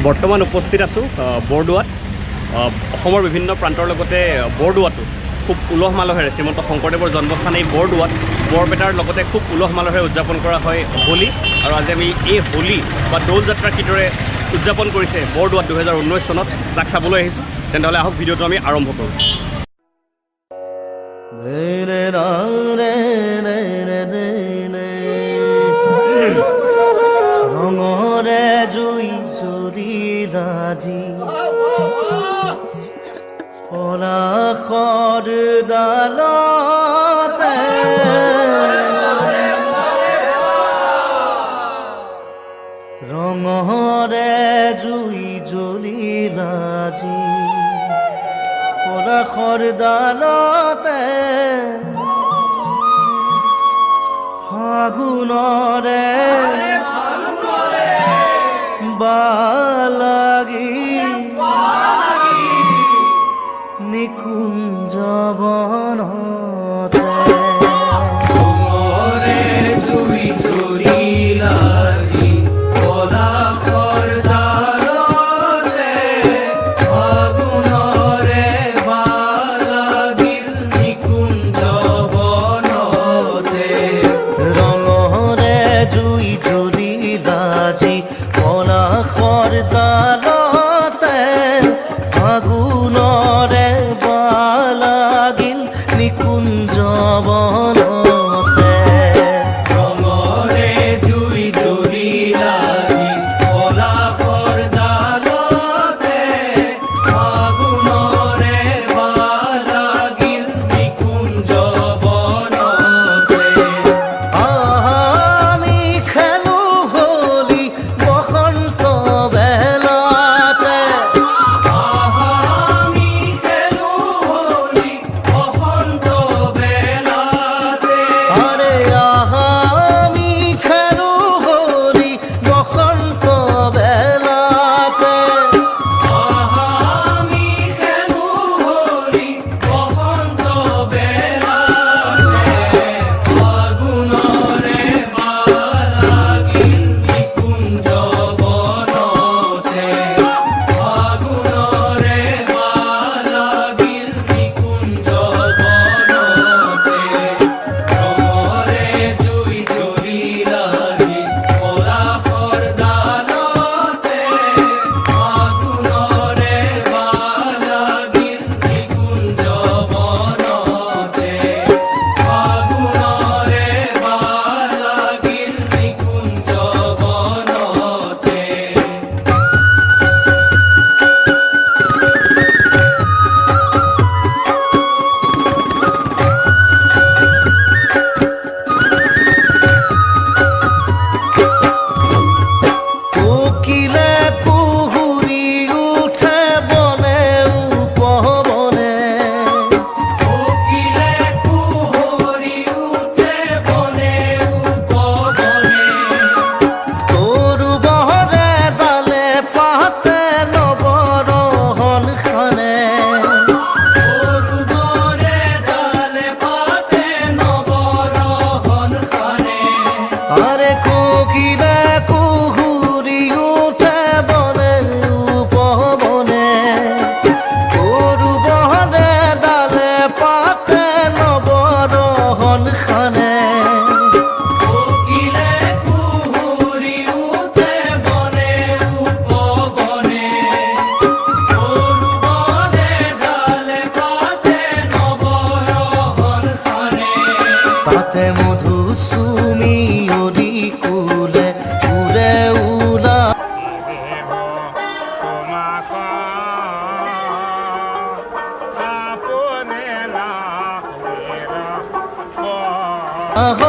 বৰ্তমান উপস্থিত আছোঁ বৰদোৱাত। অসমৰ বিভিন্ন প্ৰান্তৰ লগতে বৰদোৱাতো খুব উলহ মালহেৰে শ্ৰীমন্ত শংকৰদেৱৰ জন্মস্থান এই বৰদোৱাত বৰপেটাৰ লগতে খুব উলহ মালহেৰে উদযাপন কৰা হয় হোলী। আৰু আজি আমি এই হোলী বা দৌল যাত্ৰা কিদৰে উদযাপন কৰিছে বৰদোৱাত 2019 চনত তাক চাবলৈ আহিছোঁ। তেনেহ'লে আহক ভিডিঅ'টো আমি আৰম্ভ কৰোঁ। ৰঙৰে জুই জুৰিলাজি পলাশৰ ডালতে ৰঙৰে জুই জ্বলিলাজি পলাশৰ ডালতে ফাগুনৰে বালাগি নিকুঞ্জ বনতে জুই জুৰিলাজি পলাশৰ ডালতে ফাগুনৰে বালাগিল নিকুঞ্জ বনতে ৰঙৰে জুই জ্বলিলাজি পলাশৰ ডালতে ফাগুনৰে বালাগিল নিকুঞ্জ বনতে ৰঙৰে জুই জুৰিলাজি পলাশৰ ডালতে ফাগুনৰে বালাগিল নিকুঞ্জ বনতে আমি খেলো হোলী বসন্ত বেলাতে আমি খেলো হোলী বসন্ত বেলাতে আরে আমি খেলো হোলী বসন্ত বেলাতে আমি খেলো হোলী বসন্ত বেলাতে ফাগুনৰে বালাগিল নিকুঞ্জ বনতে ফাগুনৰে বালাগিল নিকুঞ্জ বনতে ৰঙৰে জুই জ্বলিলাজি পলাশৰ ডালতে ফাগুনৰে বালাগিল নিকুঞ্জ বনতে ফাগুনৰে বালাগিল নিকুঞ্জ বনতে কোকিলে কুহুৰি উঠে বনে উপবনে কোকিলে কুহৰি উঠে বনে উপবনে তোৰু বহৰে ডালে পাতে নৱৰহন খানে সৰুবৰে ডালে পাতে নৱৰহন খানে আৰে কোকিলে কুহুৰি উঠে বনে উপবনে তোৰু বহৰে ডালে পাতে নৱৰহন খানে কোকিলে কুহৰি উঠে বনে উপবনে সৰুবৰে ডালে পাতে নৱৰহন খানে তাতে মধু চুমি অলি কুলে উৰে উলা দেব তোমাক আপনে লাভেৰ আহ